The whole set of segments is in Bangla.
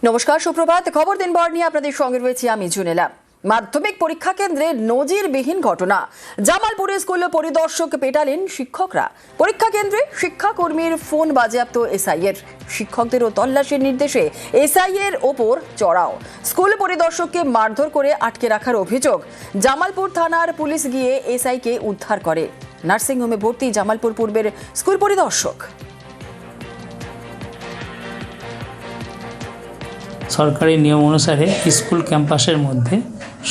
নমস্কার, সুপ্রভাত। খবর দিনভর নিয়ে আপনাদের সঙ্গে রয়েছি আমি জুনেলা। মাধ্যমিক পরীক্ষা কেন্দ্রে নজিরবিহীন ঘটনা। জামালপুরে স্কুল পরিদর্শক পেটালেন শিক্ষকরা। পরীক্ষা কেন্দ্রে শিক্ষাকর্মীর ফোন বাজেয়াপ্ত এসআইয়ের। শিক্ষকদেরও তল্লাশির নির্দেশে এসআইয়ের ওপর চড়াও। স্কুল পরিদর্শককে মারধর করে আটকে রাখার অভিযোগ। জামালপুর থানার পুলিশ গিয়ে এসআইকে উদ্ধার করে। নার্সিংহোমে ভর্তি জামালপুর পূর্বের স্কুল পরিদর্শক। সরকারি নিয়ম অনুসারে স্কুল ক্যাম্পাসের মধ্যে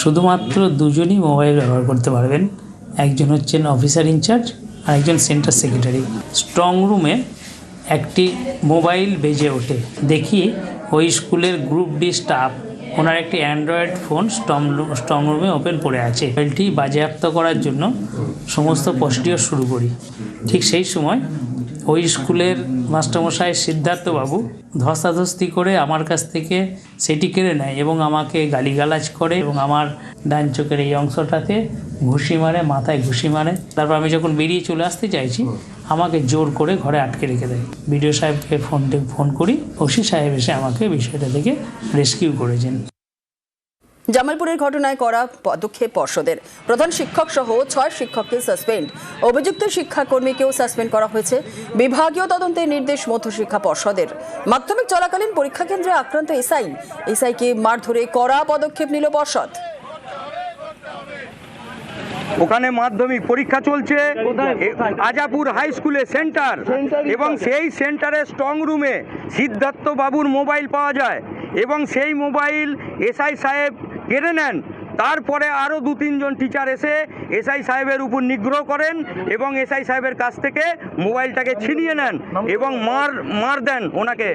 শুধুমাত্র দুজনই মোবাইল ব্যবহার করতে পারবেন। একজন হচ্ছেন অফিসার ইনচার্জ আর একজন সেন্টার সেক্রেটারি। স্ট্রং রুমে একটি মোবাইল বেজে ওঠে। দেখি ওই স্কুলের গ্রুপ ডি স্টাফ ওনার একটি অ্যান্ড্রয়েড ফোন স্ট্রং রুমে ওপেন পড়ে আছে। মোবাইলটি বাজেয়াপ্ত করার জন্য সমস্ত প্রসিডিওর শুরু করি। ঠিক সেই সময় ওই স্কুলের মাস্টারমশাই সিদ্ধার্থবাবু ধস্তাধস্তি করে আমার কাছ থেকে সেটি কেড়ে নেয় এবং আমাকে গালিগালাজ করে এবং আমার ডান চোখের এই অংশটাতে ঘুষি মারে, মাথায় ঘুষি মারে। তারপর আমি যখন বেরিয়ে চলে আসতে চাইছি আমাকে জোর করে ঘরে আটকে রেখে দেয়। বিডিও সাহেবকে ফোন করি, ওসি সাহেব এসে আমাকে বিষয়টা থেকে রেস্কিউ করেছেন। জামালপুরের ঘটনায় করা পদক্ষেপ পর্ষদের। প্রধান শিক্ষক সহ 6 শিক্ষককে সাসপেন্ড। অভিযুক্ত শিক্ষাকর্মীকেও সাসপেন্ড করা হয়েছে। বিভাগীয় তদন্তের নির্দেশ মধ্যশিক্ষা পর্ষদের। মাধ্যমিক চলাকালীন পরীক্ষা কেন্দ্রে আক্রান্ত এসআইকে মারধরে কড়া পদক্ষেপ নিল পর্ষদ। ওখানে মাধ্যমিক পরীক্ষা চলছে, আজাপুর হাই স্কুলে সেন্টার, এবং সেই সেন্টারে স্ট্রং রুমে সিদ্ধার্থ বাবুর মোবাইল পাওয়া যায় এবং সেই মোবাইল এসআই সাহেব কেড়ে নেন। তারপরে আরও 2-3 জন টিচার এসে এসআই সাহেবের উপর নিগ্রহ করেন এবং এসআই সাহেবের কাছ থেকে মোবাইলটাকে ছিনিয়ে নেন এবং মার দেন ওনাকে।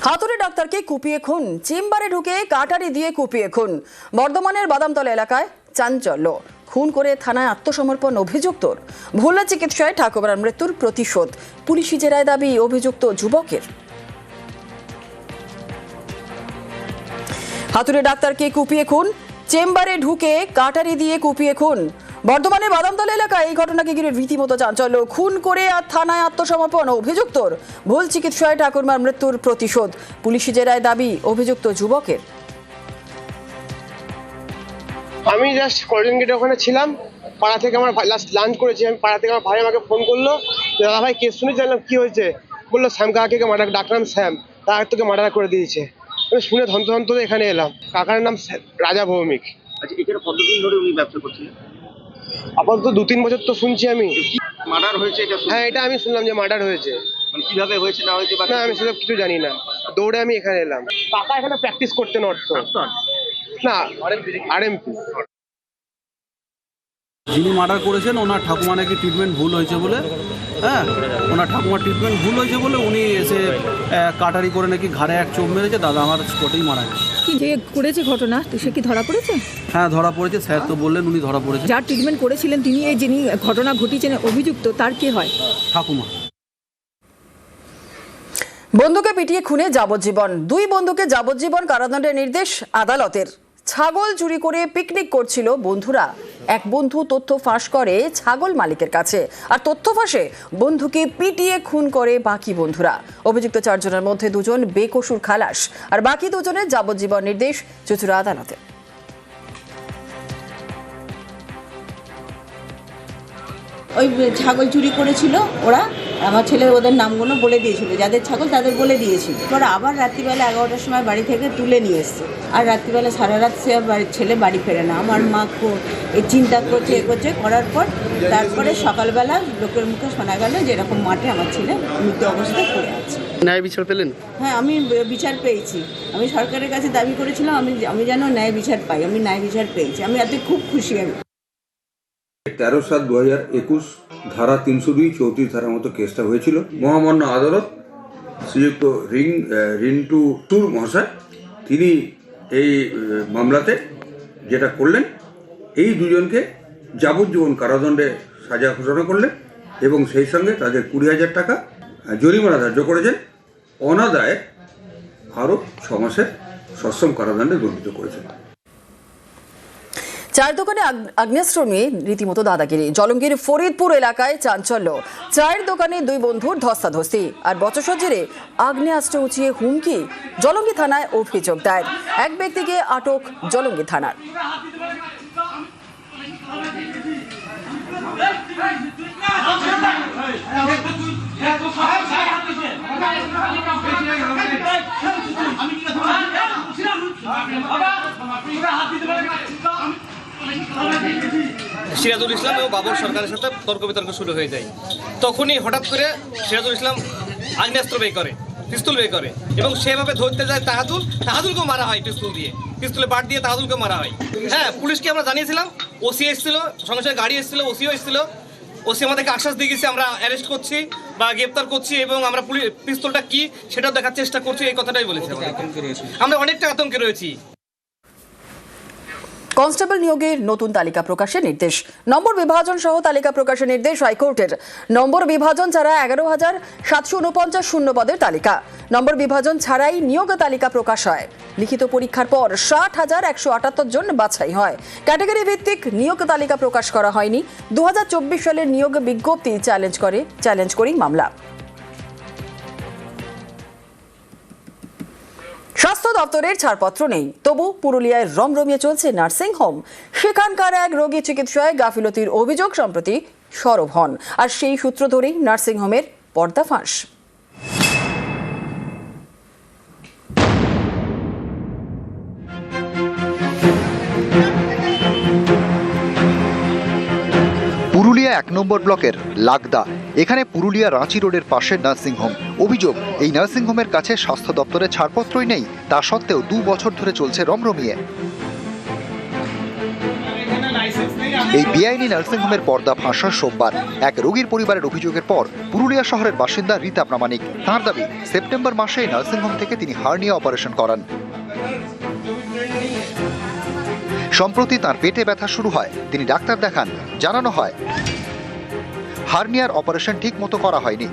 হাতুড়ে ডাক্তারকে কুপিয়ে খুন, চেম্বারে ঢুকে কাটারি দিয়ে কুপিয়ে খুন। বর্ধমানের বাদামতলা এলাকায় চাঞ্চল্য। খুন করে থানায় আত্মসমর্পণ অভিযুক্তর। ভুল চিকিৎসায় ঠাকুমার মৃত্যুর প্রতিশোধ। পুলিশি জেরায় দাবি অভিযুক্ত যুবকের। হাতুড়ে ডাক্তারকে কুপিয়ে খুন, চেম্বারে ঢুকে কাটারি দিয়ে কুপিয়ে খুন। বর্ধমানের বাদামতলা এলাকায় এই ঘটনাকে ঘিরে রীতিমতো চাঞ্চল্য। খুন করে আর থানায় আত্মসমর্পণ অভিযুক্তর। ভুল চিকিৎসায় ঠাকুরমার মৃত্যুর প্রতিশোধ। পুলিশি জেরায় দাবি অভিযুক্ত যুবকের। আমি জাস্ট কলেজ গেটে ওখানে ছিলাম, পাড়া থেকে আমার লাস্ট লাঞ্চ করেছি আমি। পাড়া থেকে আমার ভাই আমাকে ফোন করলো, দাদা ভাই কেস শুনে জানলাম কি হয়েছে। বললো শ্যাম কাকাকে মার্ডার, ডাকলাম শ্যাম, তার তোকে মার্ডার করে দিয়েছে। আমি শুনে ধন্ত এখানে এলাম। কাকার নাম রাজা ভৌমিক। আচ্ছা, এখানে কতদিন ধরে উনি ব্যবসা করছিলেন? আপাতত 2-3 বছর তো শুনছি আমি। মার্ডার হয়েছে এটা? হ্যাঁ, এটা আমি শুনলাম যে মার্ডার হয়েছে। মানে কিভাবে হয়েছে না হয়েছে? না, আমি সেসব কিছু জানি না। দৌড়ে আমি এখানে এলাম। কাকা এখানে প্র্যাকটিস করতেন অর্থ না, আরএমপি। যিনি মার্ডার করেছেন ওনার ঠাকুমা নাকি ট্রিটমেন্ট ভুল হয়েছে বলে, ওনার ঠাকুমার ট্রিটমেন্ট ভুল হয়েছে বলে উনি এসে কাটারি করে নাকি ঘাড়ে এক চোখ মেরেছে। দাদা আমার স্পটেই মারা গেছে। কি যে করেছে ঘটনা, তো সে কি ধরা পড়েছে? হ্যাঁ, ধরা পড়েছে। স্যার তো বললেন উনি ধরা পড়েছে। যার ট্রিটমেন্ট করেছিলেন তিনি, এই যিনি ঘটনা ঘটিয়েছেন অভিযুক্ত, তার কি হয়? ঠাকুমা। বন্ধুকে পিটিয়ে খুনে যাবজ্জীবন। 2 বন্ধুকে যাবজ্জীবন কারাদণ্ডের নির্দেশ আদালতের। ছাগল চুরি করে পিকনিক করছিল বন্ধুরা। এক বন্ধু তথ্য ফাঁস করে ছাগল মালিকের কাছে, আর তথ্য ফাঁসে বন্ধুকে পিটিয়ে খুন করে বাকি বন্ধুরা। অভিযুক্ত 4 জনের মধ্যে 2 জন বেকসুর খালাস, আর বাকি 2 জনের যাবজ্জীবন নির্দেশ চুঁচুড়া আদালতে। ওই ছাগল চুরি করেছিল ওরা, আমার ছেলে ওদের নামগুলো বলে দিয়েছিল, যাদের ছাগল তাদের বলে দিয়েছিল। ওরা আবার রাত্রিবেলা 11টার সময় বাড়ি থেকে তুলে নিয়ে এসছে, আর রাত্রিবেলা সারা রাত সে ছেলে বাড়ি ফেরে না। আমার মা এই চিন্তা করছে করার পর তারপরে সকালবেলা লোকের মুখে শোনা গেল যে এরকম মাঠে আমার ছেলে মৃত অবস্থায় পড়ে আছে। ন্যায় বিচার পেলেন? হ্যাঁ, আমি বিচার পেয়েছি। আমি সরকারের কাছে দাবি করেছিলাম আমি যেন ন্যায় বিচার পাই। আমি ন্যায় বিচার পেয়েছি, আমি এতে খুব খুশি। আমি 13/7/2021 ধারা 302 34 ধারার মতো কেসটা হয়েছিল। মহামান্য আদালত শ্রীযুক্ত রিন্টু টুর মহাশয় তিনি এই মামলাতে যেটা করলেন, এই 2 জনকে যাবজ্জীবন কারাদণ্ডে সাজা ঘোষণা করলেন এবং সেই সঙ্গে তাদের 20,000 টাকা জরিমানা ধার্য করেছেন। অনাদায়ে আরও 6 মাসের সশ্রম কারাদণ্ডে দণ্ডিত করেছেন। চায়ের দোকানে আগ্নেয়াস্ত্র নিয়ে রীতিমতো দাদাগিরি। জলঙ্গির ফরিদপুর এলাকায় চাঞ্চল্য। চায়ের দোকানে দুই বন্ধুর ধস্তাধস্তি আর বচসাজেরে আগ্নেয়াস্ত্র উঁচিয়ে হুমকি। জলঙ্গি থানায় অভিযোগ দায়ের। এক ব্যক্তিকে আটক জলঙ্গি থানার। সিরাজুল ইসলাম এবং বাবর সরকারের সাথে তর্ক বিতর্ক শুরু হয়ে যায়। তখনই হঠাৎ করে সিরাজুল ইসলাম আগ্নেয়াস্ত্র বের করে, পিস্তল বের করে এবং সেভাবে ধরতে যায় তাহাদুলকেও মারা হয় পিস্তলে বাট দিয়ে তাহাদুলকে মারা হয়। হ্যাঁ, পুলিশকে আমরা জানিয়েছিলাম, ওসি এসেছিল, সঙ্গে সঙ্গে গাড়ি এসেছিল, ওসিও এসেছিল। ওসি আমাদেরকে আশ্বাস দিয়ে গেছে আমরা অ্যারেস্ট করছি বা গ্রেপ্তার করছি এবং আমরা পিস্তলটা কি সেটাও দেখার চেষ্টা করছি, এই কথাটাই বলেছি। আমরা অনেকটা আতঙ্কে রয়েছি। কনস্টেবল নিয়োগের নতুন তালিকা প্রকাশের নির্দেশ। নম্বর বিভাজন সহ তালিকা প্রকাশের নির্দেশ হাইকোর্টের। নম্বর বিভাজন ছাড়া 11,749 শূন্য পদের তালিকা। নম্বর বিভাজন ছাড়াই নিয়োগ তালিকা প্রকাশ হয়। লিখিত পরীক্ষার পর 60,178 জন বাছাই হয়। ক্যাটাগরি ভিত্তিক নিয়োগ তালিকা প্রকাশ করা হয়নি। 2024 সালের নিয়োগ বিজ্ঞপ্তি চ্যালেঞ্জ করেই মামলা। স্বাস্থ্য দপ্তরের ছাড়পত্র নেই, তবু পুরুলিয়ায় রমরমিয়ে চলছে নার্সিং হোম। সেখানকার এক রোগী চিকিৎসায় গাফিলতির অভিযোগ সম্প্রতি সরব হন, আর সেই সূত্র ধরেই নার্সিং হোমের পর্দাফাঁস। পুরুলিয়া 1 নম্বর ব্লকের লাগদা, এখানে পুরুলিয়া রাঁচি রোডের পাশে নার্সিং হোম। অভিযোগ, এই নার্সিং হোমের কাছে স্বাস্থ্য দপ্তরের ছাড়পত্রই নেই, তা সত্ত্বেও 2 বছর ধরে চলছে রমরমিয়ে। এই বেআইনি নার্সিং হোমের পর্দা ফাঁস সোমবার। এক রোগীর পরিবারের অভিযোগের পর পুরুলিয়া শহরের বাসিন্দা রীতা প্রামাণিক। তাঁর দাবি, সেপ্টেম্বর মাসে এই নার্সিং হোম থেকে তিনি হার্নিয়া অপারেশন করান। সম্প্রতি তার পেটে ব্যথা শুরু হয়, তিনি ডাক্তার দেখান। জানানো হয় হার্নিয়ার অপারেশন ঠিক মতো করা হয়নি।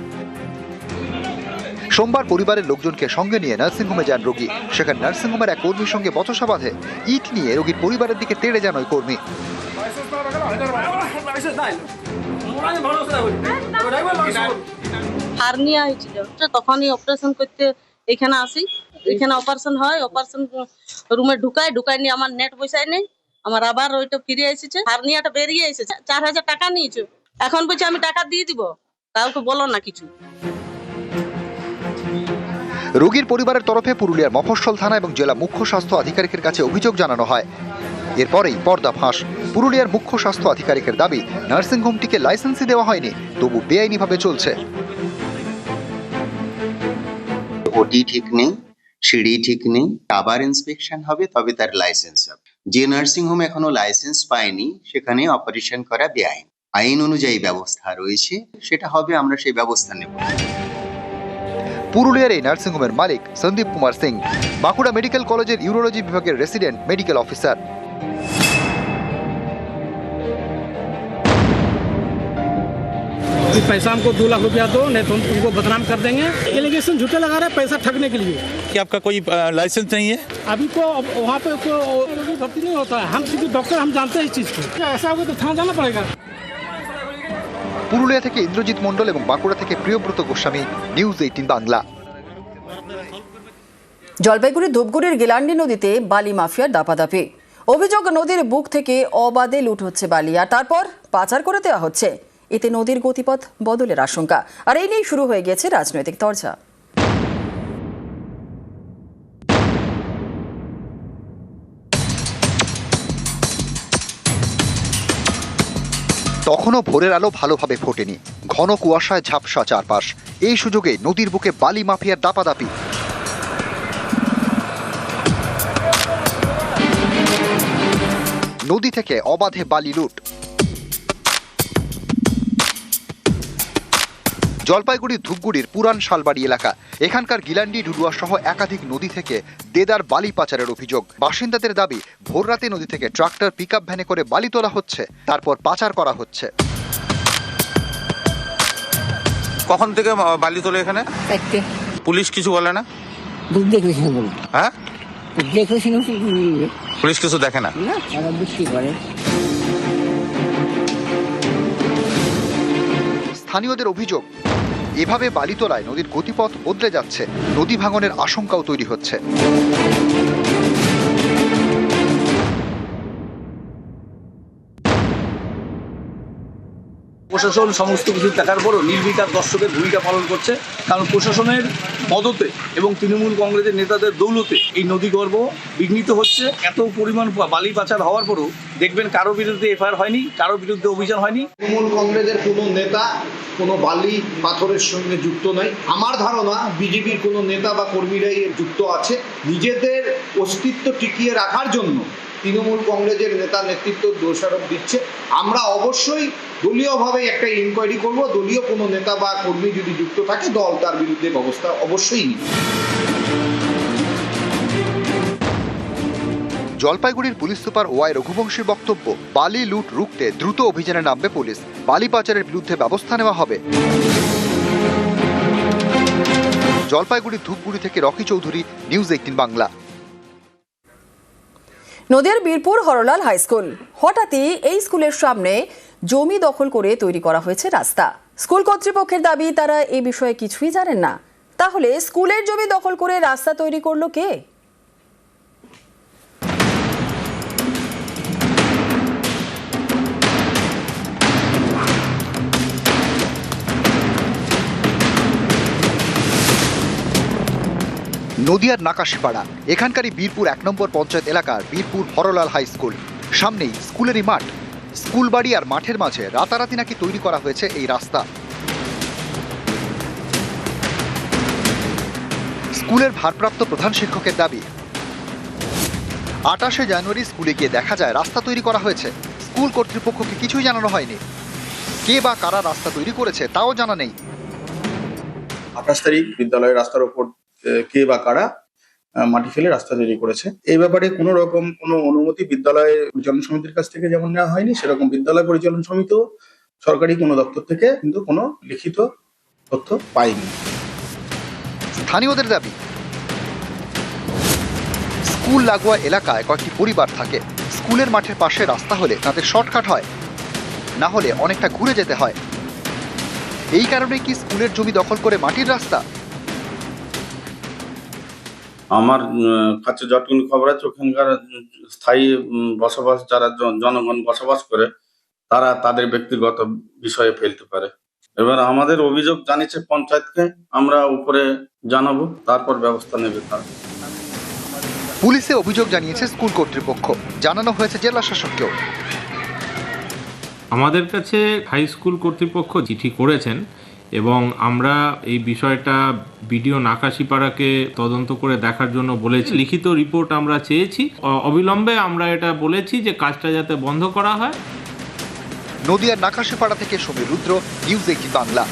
সোমবার পরিবারের লোকজনকে সঙ্গে নিয়ে নার্সিংহোমে যান রোগী। সেখানে নার্সিংহোমের এক কর্মীর সঙ্গে বচসা বাঁধে। ইট নিয়ে রোগীর পরিবারের দিকে তেড়ে যান ওই কর্মী। হার্নিয়া হয়েছিল, তখনই অপারেশন করতে এখানে আসি। এখানে অপারেশন হয়, অপারেশন রুমে ঢুকাই নিয়ে আমার নেট পয়সায় নেই, আমার আবার ওইটা ফিরে এসেছে। হার্নিয়াটা বেরিয়ে এসেছে। 4,000 টাকা নিয়েছে। এখন বলছি আমি টাকা দিয়ে দিব, কাউকে বলো না কিছু। রোগীর পরিবারের তরফে পুরুলিয়ার মফস্বল থানা এবং জেলা মুখ্য স্বাস্থ্য আধিকারিকের কাছে অভিযোগ জানানো হয়। এরপরেই পর্দা ফাঁস। পুরুলিয়ার মুখ্য স্বাস্থ্য আধিকারিকের দাবি, নার্সিংহোমটিকে লাইসেন্সই দেওয়া হয়নি, তবু বেআইনিভাবে চলছে। ওটি ঠিক নেই, সিঁড়ি ঠিক নেই, আবার ইন্সপেকশন হবে তবে তার লাইসেন্স হবে। যে নার্সিং হোম এখনো লাইসেন্স পায়নি সেখানে অপারেশন করা বেআইন। আইন অনুযায়ী ব্যবস্থা রয়েছে, সেটা হবে, আমরা সেই ব্যবস্থা নেব। পুরুলিয়ার এই নার্সিংহোমের মালিক সন্দীপ কুমার সিং, বাঁকুড়া মেডিকেল কলেজের ইউরোলজি বিভাগের রেসিডেন্ট মেডিকেল অফিসার। पैसा हमको 2 लाख रुपया दो, नहीं तो हम तुमको बदनाम कर देंगे। एलिगेशन झूठे लगा रहे हैं पैसा ठगने के लिए। कि आपका कोई लाइसेंस नहीं है? अभी को वहाँ पे कोई भर्ती नहीं होता है। हम क्योंकि डॉक्टर हम जानते हैं इस चीज़ को। ऐसा होगा तो थाना जाना पड़ेगा। পুরুলিয়া থেকে ইন্দ্রজিৎ মণ্ডল এবং বাঁকুড়া থেকে প্রিয়ব্রত গোস্বামী, নিউজ 18 বাংলা। জলপাইগুড়ির ধূপগুড়ির গিলান্ডি নদীতে বালি মাফিয়ার দাপাদাপি। অভিযোগ, নদীর বুক থেকে অবাধে লুট হচ্ছে বালি, আর তারপর পাচার করে দেওয়া হচ্ছে। এতে নদীর গতিপথ বদলের আশঙ্কা, আর এই নিয়ে শুরু হয়ে গেছে রাজনৈতিক তরজা। তখনও ভোরের আলো ভালোভাবে ফোটেনি, ঘন কুয়াশায় ঝাপসা চারপাশ। এই সুযোগে নদীর বুকে বালি মাফিয়ার দাপাদাপি। নদী থেকে অবাধে বালি লুট। জলপাইগুড়ির ধূপগুড়ির পুরান শালবাড়ি এলাকা। এখানকার গিলান্ডি, ডুডুয়া সহ একাধিক নদী থেকে দেদার বালি পাচারের অভিযোগ। বাসিন্দাদের দাবি, ভোররাতে নদী থেকে ট্রাক্টর, পিকআপ ভ্যানে করে বালি তোলা হচ্ছে, তারপর পাচার করা হচ্ছে। কখন থেকে বালি তোলে এখানে? পুলিশ কিছু বলে না? বুঝতে কিছু বলে। হ্যাঁ, দেখে শুনে মিলবে পুলিশ কিছু দেখে না? না, তারা বৃষ্টি করে। স্থানীয়দের অভিযোগ, এভাবে বালি তোলায় নদীর গতিপথ বদলে যাচ্ছে, নদী ভাঙনের আশঙ্কাও তৈরি হচ্ছে। প্রশাসন সমস্ত কিছু দেখার পরও নির্বিকার দর্শকের ভূমিকা পালন করছে, কারণ প্রশাসনের মদতে এবং তৃণমূল কংগ্রেসের নেতাদের দৌলতে এই নদীগর্ভ বিঘ্নিত হচ্ছে। এত পরিমাণ বালি পাচার হওয়ার পরও দেখবেন কারো বিরুদ্ধে এফআইআর হয়নি, কারো বিরুদ্ধে অভিযান হয়নি। তৃণমূল কংগ্রেসের কোনো নেতা কোনো বালি পাথরের সঙ্গে যুক্ত নয়। আমার ধারণা বিজেপির কোনো নেতা বা কর্মীরাই যুক্ত আছে। নিজেদের অস্তিত্ব টিকিয়ে রাখার জন্য তৃণমূল কংগ্রেসের নেতা নেতৃত্ব দোষারোপ দিচ্ছে। আমরা অবশ্যই দলীয়ভাবে একটা ইনকোয়ারি করব। দলীয় কোনো নেতা বা কর্মী যদি যুক্ত থাকে দল তার বিরুদ্ধে ব্যবস্থা অবশ্যই নিবে। জলপাইগুড়ির পুলিশ সুপার ওয়াই রঘুবংশীর বক্তব্য, বালি লুট রুখতে দ্রুত অভিযানে নামবে পুলিশ, বালি পাচারের বিরুদ্ধে ব্যবস্থা নেওয়া হবে। জলপাইগুড়ির ধূপগুড়ি থেকে রকি চৌধুরী, নিউজ 18 বাংলা। নদিয়ার বীরপুর হরলাল হাই স্কুল, হঠাৎই এই স্কুলের সামনে জমি দখল করে তৈরি করা হয়েছে রাস্তা। স্কুল কর্তৃপক্ষের দাবি তারা এই বিষয়ে কিছুই জানেন না। তাহলে স্কুলের জমি দখল করে রাস্তা তৈরি করলো কে? নদিয়ার নাকাশিপাড়া, এখানকারই বীরপুর 1 নম্বর পঞ্চায়েত এলাকার বীরপুর হরলাল হাই স্কুল। সামনেই স্কুলেরই মাঠ, স্কুল বাড়ি আর মাঠের মাঝে রাতারাতি নাকি তৈরি করা হয়েছে এই রাস্তা। স্কুলের ভারপ্রাপ্ত প্রধান শিক্ষকের দাবি, 28শে জানুয়ারি স্কুলে গিয়ে দেখা যায় রাস্তা তৈরি করা হয়েছে। স্কুল কর্তৃপক্ষকে কিছুই জানানো হয়নি। কে বা কারা রাস্তা তৈরি করেছে তাও জানা নেই। 28 তারিখ বিদ্যালয়ের রাস্তার উপর কে বা কারা মাটি ফেলে রাস্তা তৈরি করেছে, এই ব্যাপারে কোনো রকম কোনো অনুমতি বিদ্যালয় পরিচালন সমিতির কাছ থেকে যেমন নেওয়া হয়নি, সেরকম বিদ্যালয় পরিচালন সমিতিও সরকারি কোনো দপ্তর থেকে কিন্তু কোনো লিখিত তথ্য পায়নি। স্থানীয়দের দাবি, স্কুল লাগোয়া এলাকায় কয়েকটি পরিবার থাকে। স্কুলের মাঠের পাশে রাস্তা হলে তাদের শর্টকাট হয়, না হলে অনেকটা ঘুরে যেতে হয়। এই কারণে কি স্কুলের জমি দখল করে মাটির রাস্তা? আমার কাছে যতটুকু খবর আছে ওখানকার স্থায়ী বসবাস যারা জনগণ বসবাস করে তারা তাদের ব্যক্তিগত বিষয়ে ফেলতে পারে। এবার আমাদের অভিযোগ জানিয়েছে পঞ্চায়েতকে, আমরা উপরে জানাবো, তারপর ব্যবস্থা নেবে তারা। পুলিশে অভিযোগ জানিয়েছে স্কুল কর্তৃপক্ষ, জানানো হয়েছে জেলা শাসককেও। আমাদের কাছে হাই স্কুল কর্তৃপক্ষ চিঠি করেছেন এবং আমরা এই বিষয়টা বিডিও নাকাশিপাড়াকে তদন্ত করে দেখার জন্য বলেছি। লিখিত রিপোর্ট আমরা চেয়েছি, অবিলম্বে আমরা এটা বলেছি যে কাজটা যাতে বন্ধ করা হয়। নদিয়ার নাকাশিপাড়া থেকে সমীর রুদ্র, নিউজ 18 বাংলা।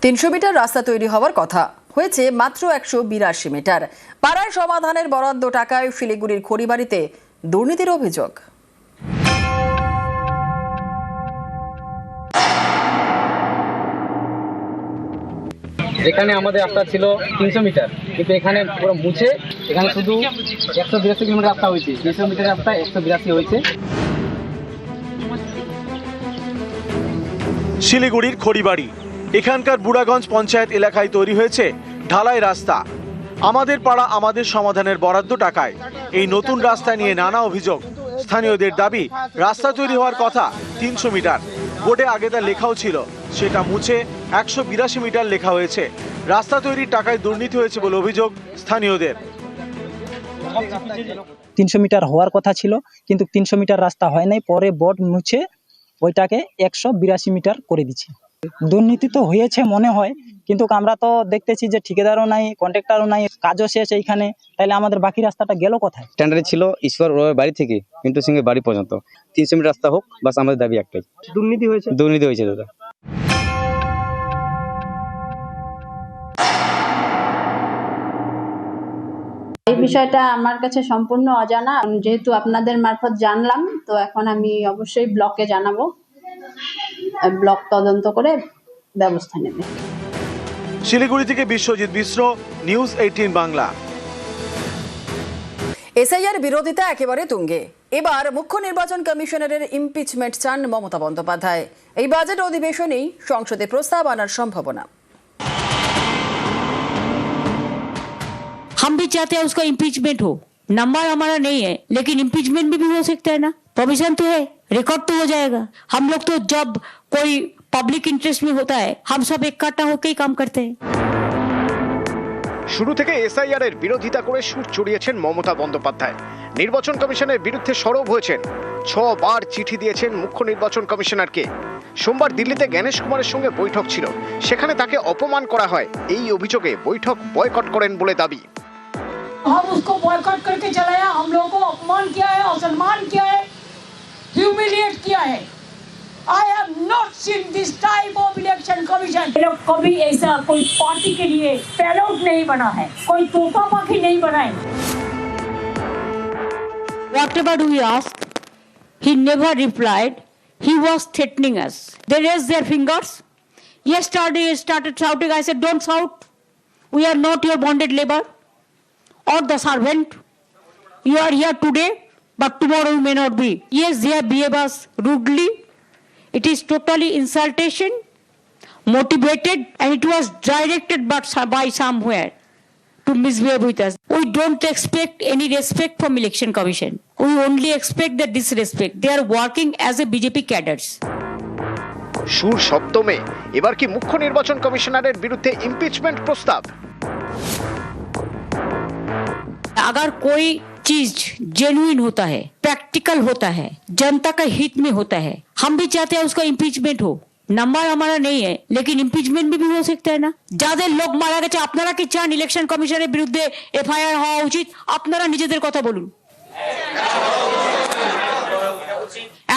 300 মিটার রাস্তা তৈরি হওয়ার কথা, হয়েছে মাত্র 182 মিটার। পাড়ায় সমাধানের বরাদ্দ টাকায় শিলিগুড়ির খড়িবাড়িতে দুর্নীতির অভিযোগ। এখানে আমাদের রাস্তা ছিল 300 মিটার, কিন্তু এখানে পুরো মুছে এখানে শুধু 182 কিলোমিটার রাস্তা হয়েছে। 300 মিটার রাস্তা 182 হয়েছে। শিলিগুড়ির খড়িবাড়ি, এখানকার বুড়াগঞ্জ পঞ্চায়েত এলাকায় তৈরি হয়েছে ঢালাই রাস্তা। আমাদের পাড়া আমাদের সমাধানের বরাদ্দ টাকায় এই নতুন রাস্তা নিয়ে নানা অভিযোগ। স্থানীয়দের দাবি, রাস্তা তৈরি হওয়ার কথা 300 মিটার, বোর্ডে আগে তা লেখাও ছিল, সেটা মুছে 182 মিটার লেখা হয়েছে। রাস্তা তৈরির টাকায় দুর্নীতি হয়েছে বলে অভিযোগ স্থানীয়দের। 300 মিটার হওয়ার কথা ছিল, কিন্তু 300 মিটার রাস্তা হয় নাই, পরে বোর্ড মুছে ওইটাকে 182 মিটার করে দিচ্ছে। দুর্নীতি তো হয়েছে মনে হয়, কিন্তু আমরা তো দেখতেছি যে ঠিকাদারও নাই, কন্ট্রাক্টরও নাই, কাজও শেষ এইখানে, তাহলে আমাদের বাকি রাস্তাটা গেল কোথায়? স্ট্যান্ডার্ড ছিল ঈশ্বর বাড়ি থেকে পিন্টু সিং এর বাড়ি পর্যন্ত 300 মিটার রাস্তা হোক, বাস আমাদের দাবি একটাই। দুর্নীতি হয়েছে দাদা। এই বিষয়টা আমার কাছে সম্পূর্ণ অজানা, যেহেতু আপনাদের মারফত জানলাম, তো এখন আমি অবশ্যই ব্লকে জানাবো, ব্লক তদন্ত করে ব্যবস্থা নেবে। শিলিগুড়ি থেকে বিশ্বজিৎ মিশ্র, নিউজ 18 বাংলা। এসআইআর বিরোধিতা একেবারে তুঙ্গে। এবার মুখ্য নির্বাচন কমিশনারের ইমপিচমেন্ট চান মমতা বন্দ্যোপাধ্যায়। এই বাজেট অধিবেশনেই সংসদে প্রস্তাব আনার সম্ভাবনা। हम भी चाहते हैं उसका इम्पीचमेंट हो। नंबर हमारा नहीं है, लेकिन इम्पीचमेंट भी हो सकता है ना। प्रोविजन तो है, रिकॉर्ड तो हो जाएगा। हम लोग तो जब कोई पब्लिक इंटरेस्ट में होता है, हम सब इकट्ठा होकर ही काम करते हैं। শুরু থেকে এসআইআর এর বিরোধিতা করে সুর চড়িয়েছেন মমতা বন্দ্যোপাধ্যায়। নির্বাচন কমিশনের বিরুদ্ধে সরব হয়েছেন। 6 বার চিঠি দিয়েছেন মুখ্য নির্বাচন কমিশনারকে। সোমবার দিল্লিতে গণেশ কুমারের সঙ্গে বৈঠক ছিল, সেখানে তাকে অপমান করা হয়। এই অভিযোগে বৈঠক বয়কট করেন বলে দাবি। हम उसको बॉयकॉट करके चलाया, हम लोगों को अपमान किया है, असम्मान किया है, ह्यूमिलिएट किया है। I have not seen this type of election commission. लोग कभी ऐसा कोई पार्टी के लिए पैलोट नहीं बना है, कोई तोता पाखी नहीं बना है। Whatever we asked, he never replied. He was threatening us. They raised their fingers. Yesterday he started shouting. I said, don't shout. We are not your bonded labor or the servant. You are here today, but tomorrow you may not be. Yes, they have behaved us rudely. It is totally insultation, motivated, and it was directed by somewhere to misbehave with us. We don't expect any respect from Election Commission. We only expect the disrespect. They are working as a BJP cadres. সুর সপ্তমে এবার কি মুখ্য নির্বাচন কমিশনারের বিরুদ্ধে ইমপিচমেন্ট প্রস্তাব? अगर कोई चीज जेन्युइन होता है, प्रैक्टिकल होता है, जनता का हित में होता है, हम भी चाहते हैं उसका इम्पीचमेंट हो। नंबर हमारा नहीं है, लेकिन इम्पीचमेंट भी हो सकता है ना। যাদের লোক মারা গেছে, আপনারা কি চান ইলেকশন কমিশনের বিরুদ্ধে এফআইআর হওয়া উচিত? আপনারা নিজেদের কথা বলুন।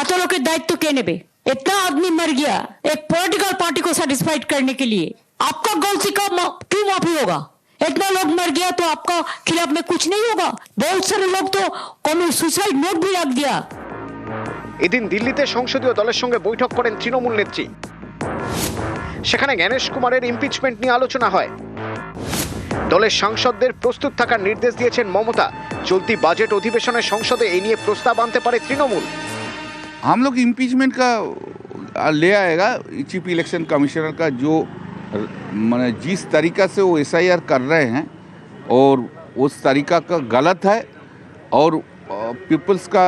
এত লোকের দায়িত্ব কে নেবে? इतना आदमी मर गया एक पॉलिटिकल पार्टी को सेटिस्फाइड करने के लिए। आपका गलती का क्यों माफी होगा? इतना लोग मर गया तो आपका खिलाफ में कुछ नहीं होगा? बहुत सारे लोग तो कौन सुसाइड नोट भी रख दिया। এদিন দিল্লিতে সংসদীয় দলের সঙ্গে বৈঠক করেন তৃণমূল নেত্রী। সেখানে গণেশ কুমারের ইমপিচমেন্ট নিয়ে আলোচনা হয়। দলের সাংসদদের প্রস্তুত থাকার নির্দেশ দিয়েছেন মমতা। চলতি বাজেট অধিবেশনে সংসদে এই নিয়ে প্রস্তাব আনতে পারে তৃণমূল। हम लोग इम्पीचमेंट का ले आएगा चीफ इलेक्शन कमिश्नर का, जो माने जिस तरीका से वो एसआईआर कर रहे हैं और उस तरीका का गलत है और पीपल्स का,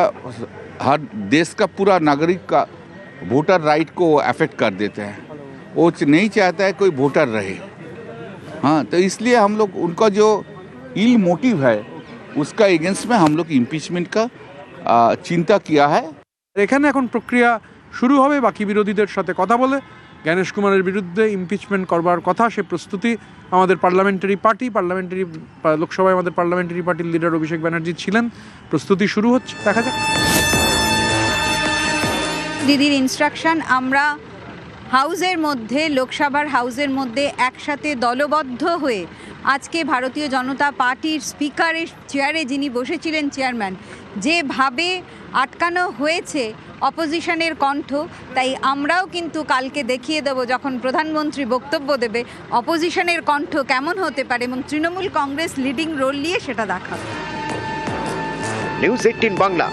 हर देश का पूरा नागरिक का वोटर राइट को अफेक्ट कर देते हैं। वो नहीं चाहता है कोई वोटर रहे। हाँ, तो इसलिए हम लोग उनका जो इल मोटिव है उसका एगेंस्ट में हम लोग इम्पीचमेंट का चिंता किया है। এখানে এখন প্রক্রিয়া শুরু হবে। বাকি বিরোধীদের সাথে কথা বলে গণেশ কুমারের বিরুদ্ধে ইমপিচমেন্ট করবার কথা, সে প্রস্তুতি আমাদের পার্লামেন্টারি লোকসভায় আমাদের পার্লামেন্টারি পার্টির লিডার অভিষেক ব্যানার্জি ছিলেন। প্রস্তুতি শুরু হচ্ছে, দেখা যাক। দিদির ইনস্ট্রাকশন, আমরা হাউসের মধ্যে, লোকসভার হাউসের মধ্যে একসাথে দলবদ্ধ হয়ে আজকে ভারতীয় জনতা পার্টির স্পিকারের চেয়ারে যিনি বসেছিলেন, চেয়ারম্যান, যেভাবে আটকানো হয়েছে অপোজিশনের কণ্ঠ, তাই আমরাও কিন্তু কালকে দেখিয়ে দেব যখন প্রধানমন্ত্রী বক্তব্য দেবে অপোজিশনের কণ্ঠ কেমন হতে পারে এবং তৃণমূল কংগ্রেস লিডিং রোল নিয়ে সেটা দেখাবে। নিউজ 18 বাংলা।